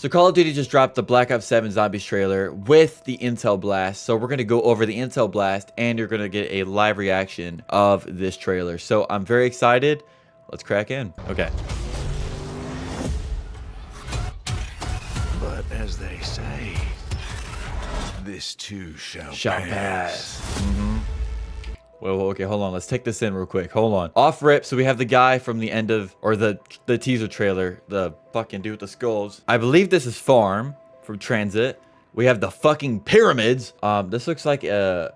So Call of Duty just dropped the Black Ops 7 Zombies trailer with the Intel Blast. So we're going to go over the Intel Blast and you're going to get a live reaction of this trailer. So I'm very excited. Let's crack in. Okay. But as they say, this too shall pass. Well, okay, hold on. Let's take this in real quick. Hold on. Off rip. So we have the guy from the end of, or the teaser trailer, the fucking dude with the skulls. I believe this is Farm from Transit. We have the fucking pyramids. This looks like a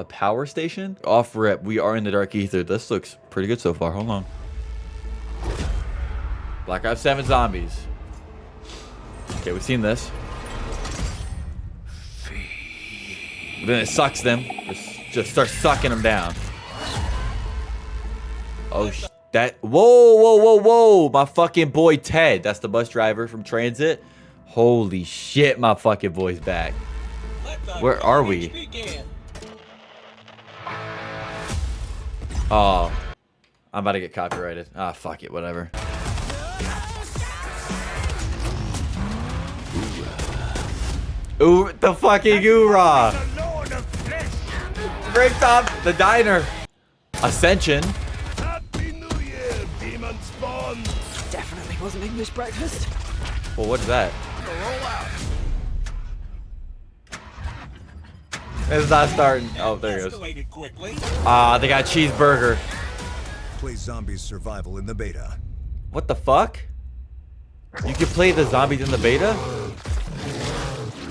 power station. Off rip. We are in the dark ether. This looks pretty good so far. Hold on. Black Ops 7 Zombies. Okay, we've seen this. Then it sucks them. Just starts sucking them down. Oh, whoa. My fucking boy Ted. That's the bus driver from Transit. Holy shit, my fucking boy's back. Where are we? Oh, I'm about to get copyrighted. Ah, fuck it, whatever. Ooh, the fucking hoorah! Break top, the diner. Ascension. Happy New Year, demon spawn. Definitely wasn't English breakfast. Well, what's that? It's not starting. Oh, there it goes. Ah, they got cheeseburger. Play Zombies Survival in the beta. What the fuck? You can play the zombies in the beta?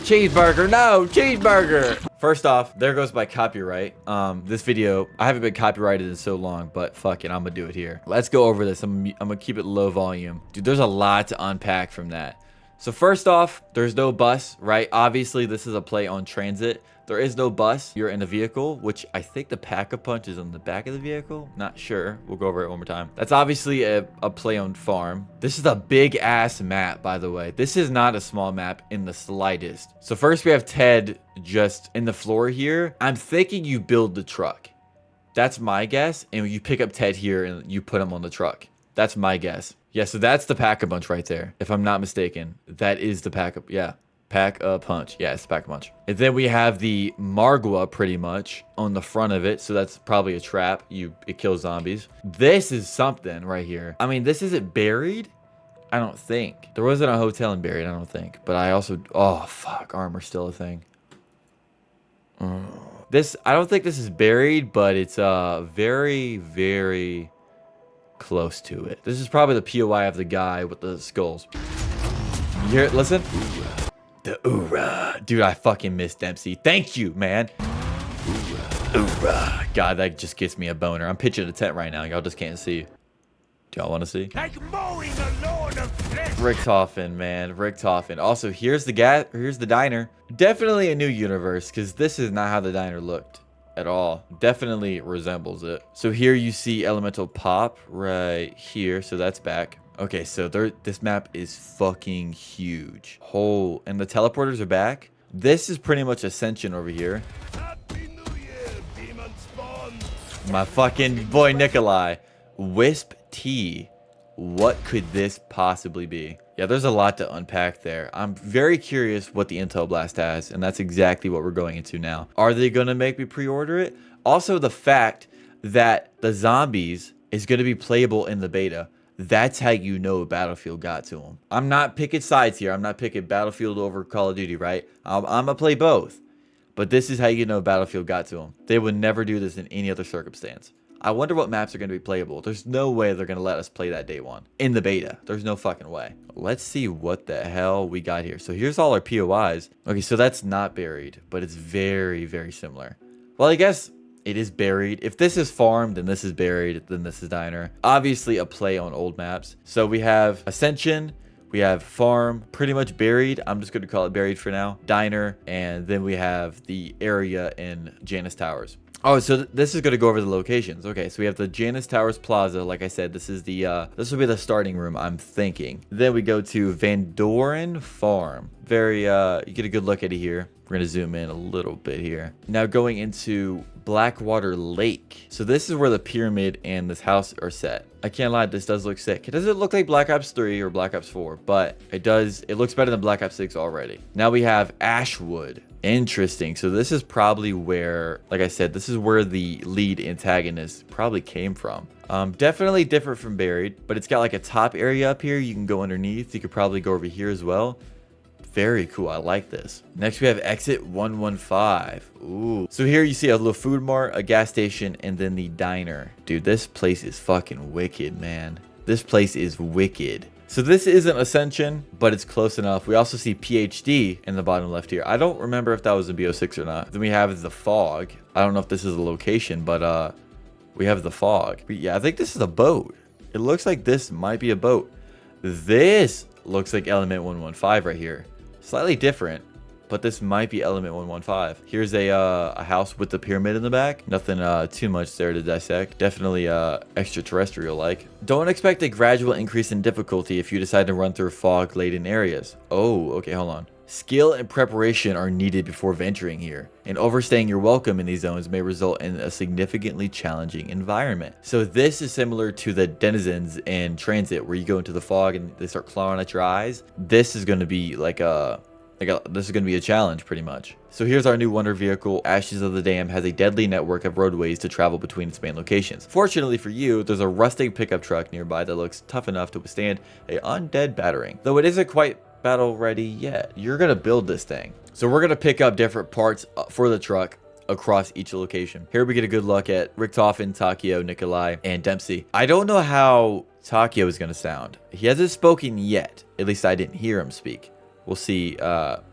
Cheeseburger, no, cheeseburger. First off, there goes my copyright. This video, I haven't been copyrighted in so long, but fuck it, I'm gonna do it here. Let's go over this. I'm gonna keep it low volume. Dude, there's a lot to unpack from that. So first off, there's no bus, right? Obviously, this is a play on Transit. There is no bus. You're in a vehicle, which I think the pack-a-punch is on the back of the vehicle. Not sure. We'll go over it one more time. That's obviously a play on Farm. This is a big-ass map, by the way. This is not a small map in the slightest. So first, we have Ted just in the floor here. I'm thinking you build the truck. That's my guess. And you pick up Ted here and you put him on the truck. That's my guess. Yeah, so that's the pack-a-punch right there. If I'm not mistaken. That is the pack-a-punch. Yeah. Pack-a-punch. Yeah, it's pack-a-punch. And then we have the Margwa pretty much on the front of it. So that's probably a trap. It kills zombies. This is something right here. I mean, this isn't buried. I don't think. There wasn't a hotel in buried, I don't think. But I also... Oh, fuck. Armor's still a thing. I don't think this is buried, but it's very, very close to it. This is probably the POI of the guy with the skulls. You hear it? Listen. The oorah. Dude, I fucking miss Dempsey. Thank you, man. Oorah. God, that just gets me a boner. I'm pitching a tent right now. Y'all just can't see. Do y'all want to see? Like mowing the Lord of Flesh. Richtofen, man. Richtofen. Also, here's the diner. Definitely a new universe, because this is not how the diner looked at all. Definitely resembles it. So here you see Elemental Pop right here. So that's back. Okay, so this map is fucking huge. And the teleporters are back. This is pretty much Ascension over here. Happy New Year, demon spawn. My fucking boy Nikolai. Wisp T. What could this possibly be? Yeah, there's a lot to unpack there. I'm very curious what the Intel Blast has, and that's exactly what we're going into now. Are they going to make me pre-order it? Also, the fact that the zombies is going to be playable in the beta. That's how you know Battlefield got to them. I'm not picking sides here. I'm not picking Battlefield over Call of Duty, right? I'm going to play both. But this is how you know Battlefield got to them. They would never do this in any other circumstance. I wonder what maps are going to be playable. There's no way they're going to let us play that day one. In the beta. There's no fucking way. Let's see what the hell we got here. So here's all our POIs. Okay, so that's not buried. But it's very, very similar. Well, I guess... it is buried. If this is Farm, then this is buried. Then this is Diner. Obviously a play on old maps. So we have Ascension. We have Farm. Pretty much buried. I'm just going to call it buried for now. Diner. And then we have the area in Janus Towers. Oh, so this is going to go over the locations. Okay, so we have the Janus Towers Plaza. Like I said, this is the this will be the starting room, I'm thinking. Then we go to Van Doren Farm. Very you get a good look at it here. We're going to zoom in a little bit here. Now going into Blackwater Lake. So this is where the pyramid and this house are set. I can't lie, this does look sick. It doesn't look like Black Ops 3 or Black Ops 4, but it looks better than Black Ops 6 already. Now we have Ashwood. Interesting. So this is probably where, like I said, this is where the lead antagonist probably came from. Definitely different from Buried, but it's got like a top area up here. You can go underneath. You could probably go over here as well. Very cool. I like this. Next, we have Exit 115. Ooh. So here you see a little food mart, a gas station, and then the diner. Dude, this place is fucking wicked, man. This place is wicked. So this isn't Ascension, but it's close enough. We also see PhD in the bottom left here. I don't remember if that was in BO6 or not. Then we have the fog. I don't know if this is a location, but we have the fog. But yeah, I think this is a boat. It looks like this might be a boat. This looks like Element 115 right here. Slightly different, but this might be Element 115. Here's a house with the pyramid in the back. Nothing too much there to dissect. Definitely extraterrestrial-like. Don't expect a gradual increase in difficulty if you decide to run through fog-laden areas. Oh, okay, hold on. Skill and preparation are needed before venturing here, and overstaying your welcome in these zones may result in a significantly challenging environment. So this is similar to the denizens in Transit, where you go into the fog and they start clawing at your eyes. This is going to be this is going to be a challenge pretty much. So here's our new wonder vehicle. Ashes of the Dam has a deadly network of roadways to travel between its main locations. Fortunately for you, there's a rusting pickup truck nearby that looks tough enough to withstand a undead battering. Though it isn't quite battle ready yet. You're gonna build this thing. So we're gonna pick up different parts for the truck across each location. Here we get a good look at Richtofen, Takio, Nikolai, and Dempsey. I don't know how Takio is gonna sound. He hasn't spoken yet. At least I didn't hear him speak. We'll see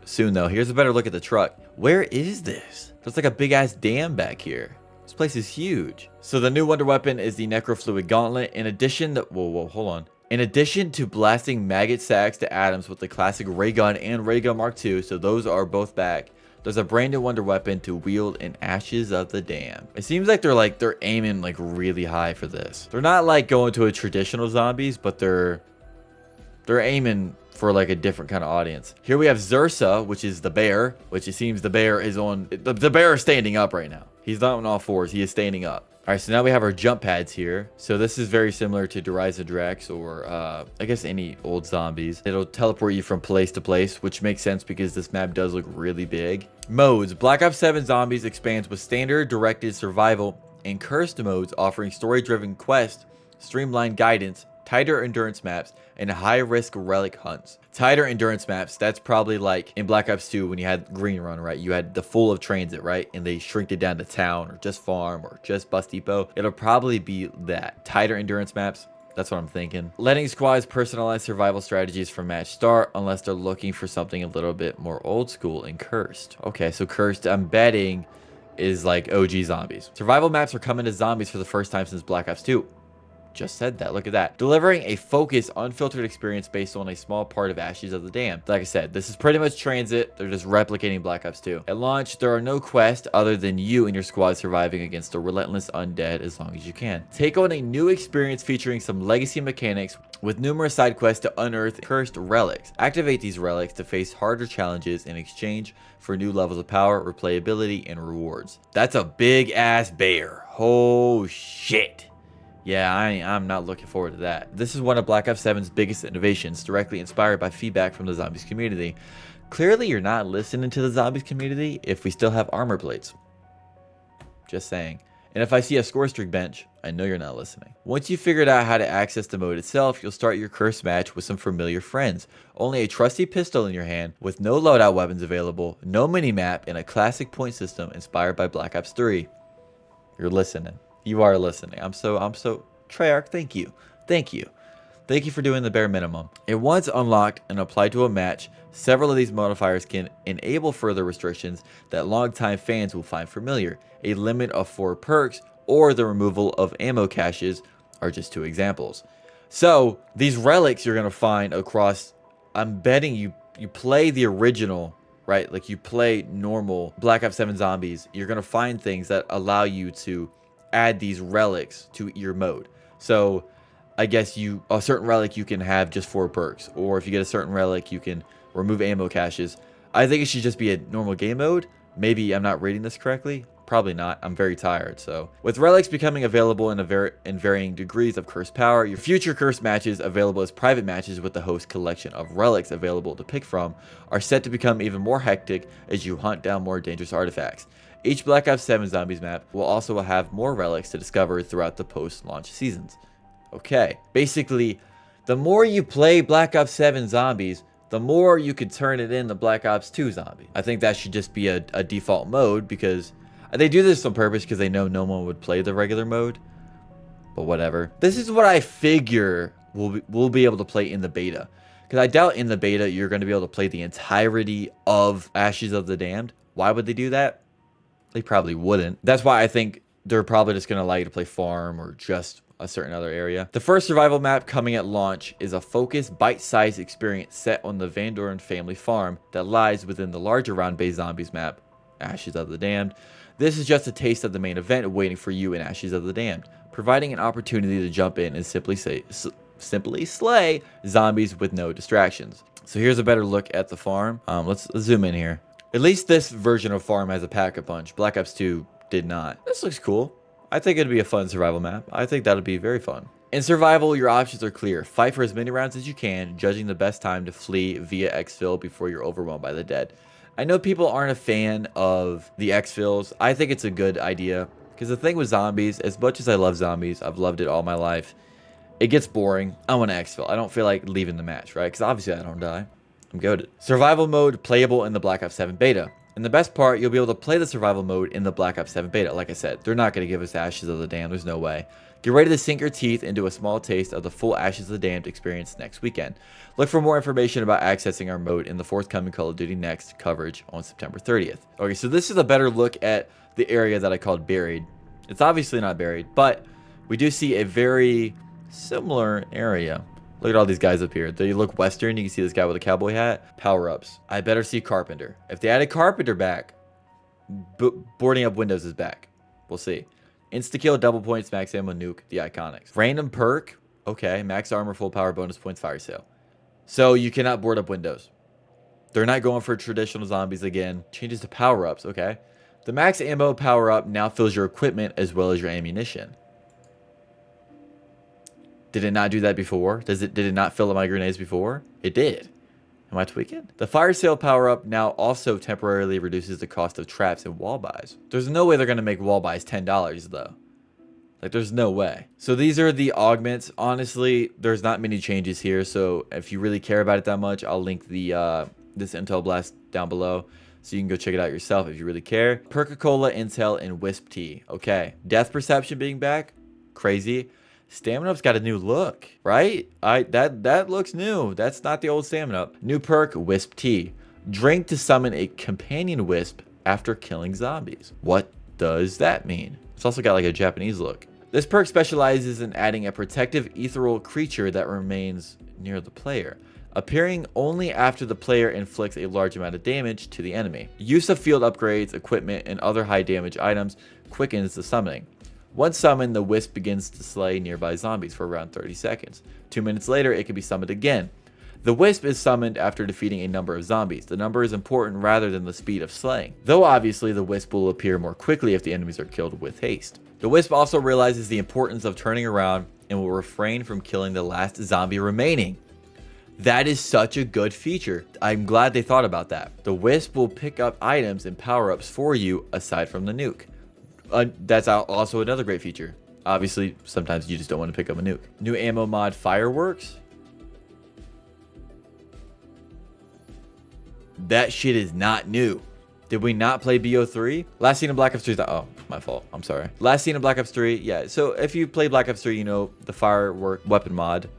soon though. Here's a better look at the truck. Where is this? There's like a big ass dam back here. This place is huge. So the new wonder weapon is the Necrofluid Gauntlet. In addition to, whoa, hold on. In addition to blasting maggot sacks to atoms with the classic ray gun and ray gun Mark II, so those are both back, there's a brand new wonder weapon to wield in Ashes of the Dam. It seems like they're aiming like really high for this. They're not like going to a traditional zombies, but they're aiming for like a different kind of audience. Here we have Zursa, which is the bear, which it seems the bear is on, the bear is standing up right now. He's not on all fours, he is standing up. All right, so now we have our jump pads here. So this is very similar to Derisa Drex or I guess any old zombies. It'll teleport you from place to place, which makes sense because this map does look really big. Modes. Black Ops 7 Zombies expands with standard, directed survival, and cursed modes offering story-driven quests, streamlined guidance, tighter endurance maps, and high-risk relic hunts. Tighter endurance maps, that's probably like in Black Ops 2 when you had Green Run, right? You had the full of Transit, right? And they shrinked it down to town or just farm or just bus depot. It'll probably be that. Tighter endurance maps, that's what I'm thinking. Letting squads personalize survival strategies from match start unless they're looking for something a little bit more old school and cursed. Okay, so cursed, I'm betting, is like OG zombies. Survival maps are coming to zombies for the first time since Black Ops 2. Just said that. Look at that. Delivering a focused, unfiltered experience based on a small part of Ashes of the Dam. Like I said, this is pretty much Transit. They're just replicating Black Ops 2. At launch, there are no quests other than you and your squad surviving against the relentless undead as long as you can. Take on a new experience featuring some legacy mechanics with numerous side quests to unearth cursed relics. Activate these relics to face harder challenges in exchange for new levels of power, replayability, and rewards. That's a big ass bear. Oh shit. Yeah, I'm not looking forward to that. This is one of Black Ops 7's biggest innovations, directly inspired by feedback from the zombies community. Clearly, you're not listening to the zombies community if we still have armor plates. Just saying. And if I see a score streak bench, I know you're not listening. Once you've figured out how to access the mode itself, you'll start your cursed match with some familiar friends. Only a trusty pistol in your hand, with no loadout weapons available, no mini-map, and a classic point system inspired by Black Ops 3. You're listening. You are listening. I'm so Treyarch, thank you. Thank you for doing the bare minimum. And once unlocked and applied to a match, several of these modifiers can enable further restrictions that longtime fans will find familiar. A limit of 4 perks or the removal of ammo caches are just 2 examples. So these relics you're gonna find across, I'm betting you play the original, right? Like you play normal Black Ops 7 Zombies, you're gonna find things that allow you to add these relics to your mode. So I guess a certain relic you can have just 4 perks, or if you get a certain relic you can remove ammo caches. I think it should just be a normal game mode. Maybe I'm not reading this correctly. Probably not. I'm very tired. So with relics becoming available in varying degrees of curse power, your future curse matches available as private matches with the host collection of relics available to pick from are set to become even more hectic as you hunt down more dangerous artifacts. Each Black Ops 7 Zombies map will also have more relics to discover throughout the post-launch seasons. Okay, basically, the more you play Black Ops 7 Zombies, the more you could turn it into Black Ops 2 Zombie. I think that should just be a default mode, because they do this on purpose because they know no one would play the regular mode. But whatever. This is what I figure we'll be able to play in the beta. Because I doubt in the beta you're going to be able to play the entirety of Ashes of the Damned. Why would they do that? They probably wouldn't. That's why I think they're probably just going to allow you to play farm or just a certain other area. The first survival map coming at launch is a focused, bite-sized experience set on the Van Doren family farm that lies within the larger round-based zombies map, Ashes of the Damned. This is just a taste of the main event waiting for you in Ashes of the Damned, providing an opportunity to jump in and simply slay zombies with no distractions. So here's a better look at the farm. Let's zoom in here. At least this version of farm has a pack-a-punch. Black Ops 2 did not. This looks cool. I think it'd be a fun survival map. I think that'd be very fun. In survival, your options are clear. Fight for as many rounds as you can, judging the best time to flee via exfil before you're overwhelmed by the dead. I know people aren't a fan of the exfils. I think it's a good idea, because the thing with zombies, as much as I love zombies, I've loved it all my life, it gets boring. I want to exfil. I don't feel like leaving the match, right? Because obviously I don't die. I'm goated. Survival mode playable in the Black Ops 7 beta. And the best part, you'll be able to play the survival mode in the Black Ops 7 beta. Like I said, they're not going to give us Ashes of the Damned. There's no way. Get ready to sink your teeth into a small taste of the full Ashes of the Damned experience next weekend. Look for more information about accessing our mode in the forthcoming Call of Duty Next coverage on September 30th. Okay, so this is a better look at the area that I called buried. It's obviously not buried, but we do see a very similar area. Look at all these guys up here. They look Western. You can see this guy with a cowboy hat. Power-ups. I better see Carpenter. If they added Carpenter back, boarding up windows is back. We'll see. Insta-kill, double points, max ammo, nuke, the iconics. Random perk. Okay. Max armor, full power, bonus points, fire sale. So you cannot board up windows. They're not going for traditional zombies again. Changes to power-ups. Okay. The max ammo power-up now fills your equipment as well as your ammunition. Did it not do that before? Did it not fill up my grenades before? It did. Am I tweaking? The fire sale power-up now also temporarily reduces the cost of traps and wall buys. There's no way they're going to make wall buys $10 though. Like, there's no way. So these are the augments. Honestly, there's not many changes here. So if you really care about it that much, I'll link the this Intel Blast down below, so you can go check it out yourself if you really care. Perk-a-Cola, Intel, and Wisp Tea. Okay. Death perception being back. Crazy. Stamina Up's got a new look, right? That looks new. That's not the old Stamina Up. New perk, Wisp Tea. Drink to summon a companion wisp after killing zombies. What does that mean? It's also got like a Japanese look. This perk specializes in adding a protective ethereal creature that remains near the player, appearing only after the player inflicts a large amount of damage to the enemy. Use of field upgrades, equipment, and other high damage items quickens the summoning. Once summoned, the wisp begins to slay nearby zombies for around 30 seconds. 2 minutes later, it can be summoned again. The wisp is summoned after defeating a number of zombies. The number is important rather than the speed of slaying, though obviously the wisp will appear more quickly if the enemies are killed with haste. The wisp also realizes the importance of turning around and will refrain from killing the last zombie remaining. That is such a good feature. I'm glad they thought about that. The wisp will pick up items and power-ups for you aside from the nuke. That's also another great feature. Obviously, sometimes you just don't want to pick up a nuke. New ammo mod, Fireworks. That shit is not new. Did we not play BO3? Last seen in Black Ops 3. Oh, my fault. I'm sorry. Last seen in Black Ops 3. Yeah, so if you play Black Ops 3, you know the firework weapon mod.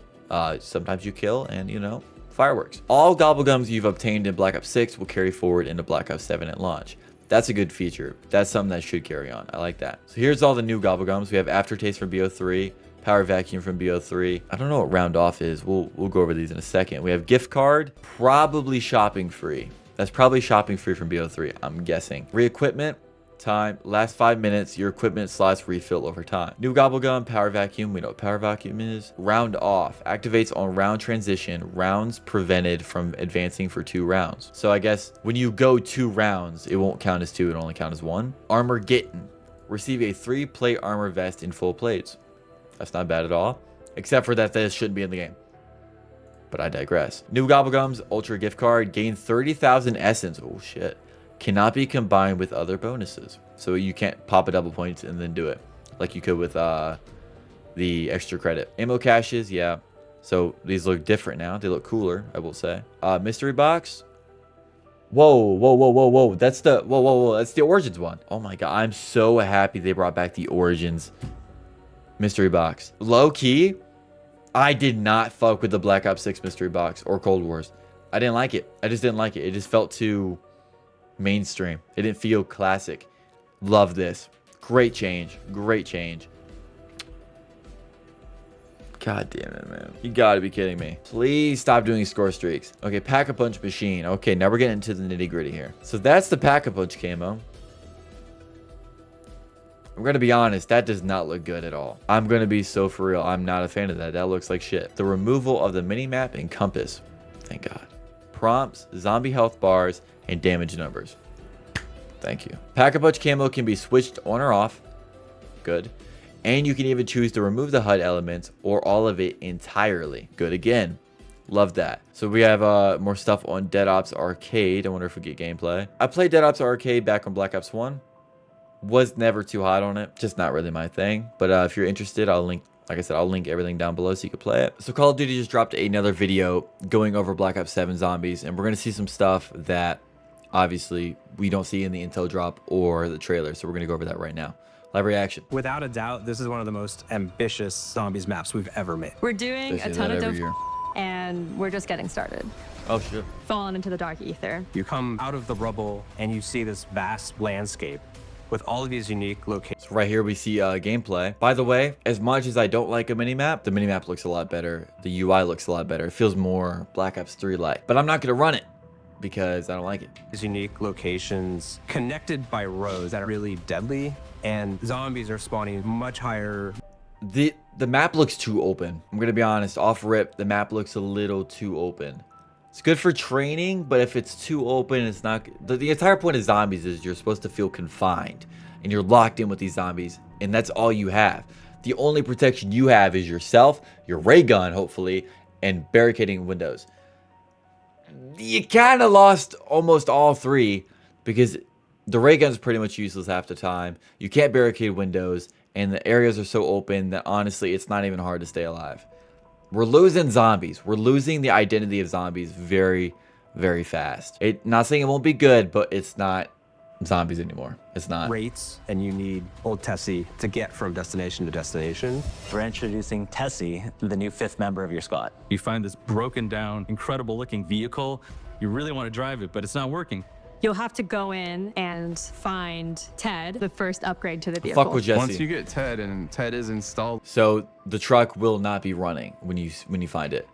Sometimes you kill and, you know, fireworks. All gobblegums you've obtained in Black Ops 6 will carry forward into Black Ops 7 at launch. That's a good feature. That's something that should carry on. I like that. So here's all the new gobblegums. We have Aftertaste from BO3, Power Vacuum from BO3. I don't know what Round Off is. We'll go over these in a second. We have Gift Card, probably shopping free. That's probably shopping free from BO3, I'm guessing. Re-equipment, Time. Last 5 minutes. Your equipment slots refill over time. New Gobblegum. Power Vacuum. We know what Power Vacuum is. Round off. Activates on round transition. Rounds prevented from advancing for 2 rounds. So I guess when you go 2 rounds, it won't count as 2. It'll only count as 1. Armor Getting. Receive a 3-plate armor vest in full plates. That's not bad at all. Except for that this shouldn't be in the game. But I digress. New Gobblegums Ultra Gift Card. Gain 30,000 Essence. Oh shit. Cannot be combined with other bonuses. So you can't pop a double points and then do it. Like you could with the extra credit. Ammo caches, yeah. So these look different now. They look cooler, I will say. Mystery box. Whoa. That's the that's the Origins one. Oh my god. I'm so happy they brought back the Origins mystery box. Low key, I did not fuck with the Black Ops 6 mystery box or Cold Wars. I didn't like it. I just didn't like it. It just felt too mainstream. It didn't feel classic. Love this. Great change. Great change. God damn it, man. You gotta be kidding me. Please stop doing score streaks. Okay, Pack-a-Punch machine. Okay, now we're getting into the nitty-gritty here. So that's the Pack-a-Punch camo. I'm gonna be honest, that does not look good at all. I'm gonna be so for real. I'm not a fan of that. That looks like shit. The removal of the mini-map and compass. Thank God. Prompts, zombie health bars, and damage numbers. Thank you. Pack-a-Punch camo can be switched on or off. Good. And you can even choose to remove the HUD elements or all of it entirely. Good again. Love that. So we have more stuff on Dead Ops Arcade. I wonder if we get gameplay. I played Dead Ops Arcade back on Black Ops 1. Was never too hot on it. Just not really my thing. But if you're interested, I'll link, like I said, I'll link everything down below so you can play it. So Call of Duty just dropped another video going over Black Ops 7 zombies. And we're going to see some stuff that obviously we don't see in the intel drop or the trailer. So we're going to go over that right now. Live reaction. Without a doubt, this is one of the most ambitious zombies maps we've ever made. We're doing a ton of dope, and we're just getting started. Oh, shit. Falling into the dark ether. You come out of the rubble and you see this vast landscape with all of these unique locations. So right here we see gameplay. By the way, as much as I don't like a minimap, the minimap looks a lot better. The UI looks a lot better. It feels more Black Ops 3-like. But I'm not going to run it because I don't like it. These unique locations connected by roads that are really deadly, and zombies are spawning much higher. The map looks too open. I'm going to be honest. Off rip, the map looks a little too open. It's good for training, but if it's too open, it's not. The entire point of zombies is you're supposed to feel confined, and you're locked in with these zombies, and that's all you have. The only protection you have is yourself, your ray gun, hopefully, and barricading windows. You kind of lost almost all three because the ray gun's pretty much useless half the time. You can't barricade windows, and the areas are so open that honestly, it's not even hard to stay alive. We're losing zombies. We're losing the identity of zombies very, very fast. Not saying it won't be good, but it's not zombies anymore. It's not. Rates, and you need old Tessie to get from destination to destination. We're introducing Tessie, the new 5th member of your squad. You find this broken down, incredible looking vehicle. You really want to drive it, but it's not working. You'll have to go in and find Ted, the first upgrade to the vehicle. Fuck with Jesse. Once you get Ted and Ted is installed. So the truck will not be running when you find it.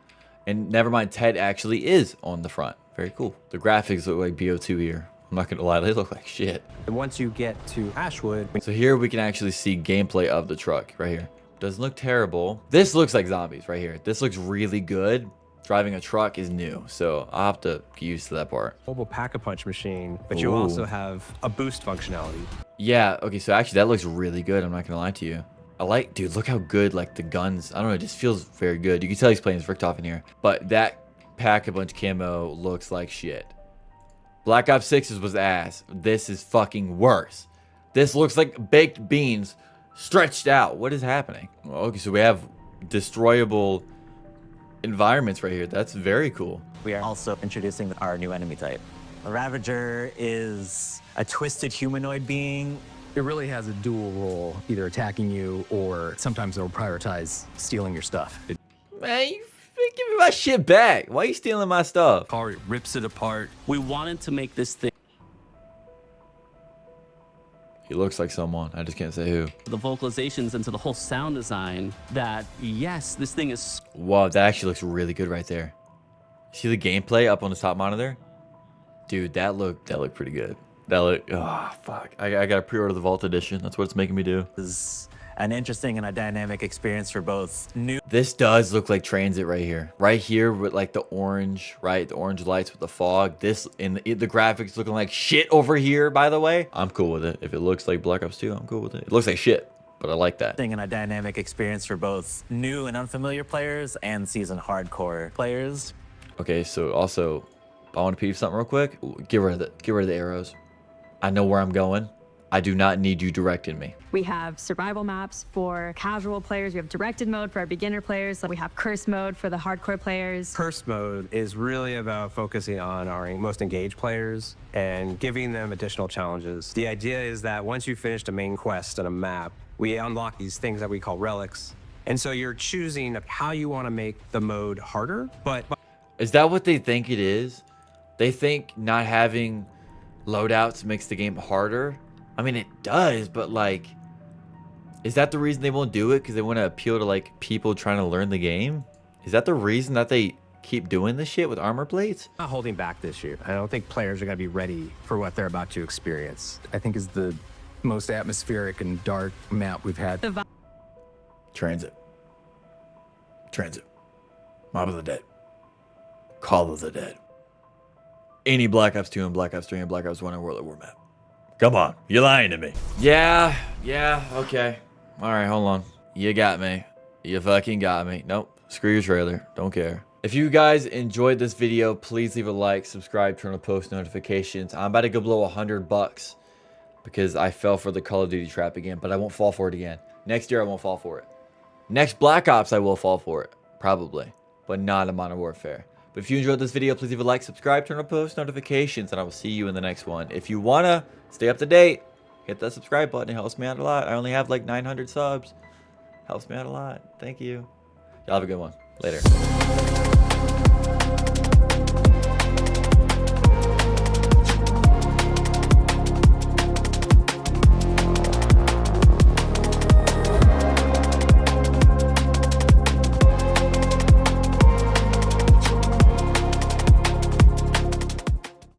And never mind, Ted actually is on the front. Very cool. The graphics look like BO2 here. I'm not gonna lie, they look like shit. And once you get to Ashwood. So here we can actually see gameplay of the truck right here. Doesn't look terrible. This looks like zombies right here. This looks really good. Driving a truck is new, so I'll have to get used to that part. Mobile Pack-a-Punch machine, but you also have a boost functionality. Yeah, okay, so actually that looks really good. I'm not gonna lie to you. I like, dude, look how good, like, the guns, I don't know, it just feels very good. You can tell he's playing Richtofen in here, but that Pack-a-Punch camo looks like shit. Black Ops 6 was ass. This is fucking worse. This looks like baked beans stretched out. What is happening? Okay, so we have destroyable environments right here. That's very cool. We are also introducing our new enemy type. The Ravager is a twisted humanoid being. It really has a dual role, either attacking you or sometimes they'll prioritize stealing your stuff. Man, you give me my shit back. Why are you stealing my stuff? Car, it rips it apart. We wanted to make this thing. He looks like someone. I just can't say who. The vocalizations into the whole sound design that, yes, this thing is. Wow, that actually looks really good right there. See the gameplay up on the top monitor? Dude, that looked pretty good. That look, oh fuck. I gotta pre-order the Vault Edition. That's what it's making me do. Is an interesting and a dynamic experience for both new. This does look like Transit right here. Right here with like the orange, right? The orange lights with the fog. This in the graphics looking like shit over here, by the way. I'm cool with it. If it looks like Black Ops 2, I'm cool with it. It looks like shit, but I like that. And a dynamic experience for both new and unfamiliar players and seasoned hardcore players. Okay, so also, I want to peep something real quick. Get rid of the arrows. I know where I'm going. I do not need you directing me. We have survival maps for casual players. We have directed mode for our beginner players. We have curse mode for the hardcore players. Curse mode is really about focusing on our most engaged players and giving them additional challenges. The idea is that once you finished a main quest on a map, we unlock these things that we call relics. And so you're choosing how you want to make the mode harder, but... Is that what they think it is? They think not having loadouts makes the game harder? I mean, it does, but like, is that the reason they won't do it? Because they want to appeal to like people trying to learn the game? Is that the reason that they keep doing this shit with armor plates? Not holding back this year. I don't think players are going to be ready for what they're about to experience. I think is the most atmospheric and dark map we've had. Transit. Mob of the Dead. Call of the Dead. Any Black Ops 2 and Black Ops 3 and Black Ops 1 and World at War map. Come on, you're lying to me. Yeah, okay. All right, hold on. You got me. You fucking got me. Nope, screw your trailer. Don't care. If you guys enjoyed this video, please leave a like, subscribe, turn on post notifications. I'm about to go blow $100 because I fell for the Call of Duty trap again, but I won't fall for it again. Next year, I won't fall for it. Next Black Ops, I will fall for it, probably, but not in Modern Warfare. But if you enjoyed this video, please leave a like, subscribe, turn on post notifications, and I will see you in the next one. If you want to stay up to date, hit that subscribe button. It helps me out a lot. I only have like 900 subs. Helps me out a lot. Thank you. Y'all have a good one. Later.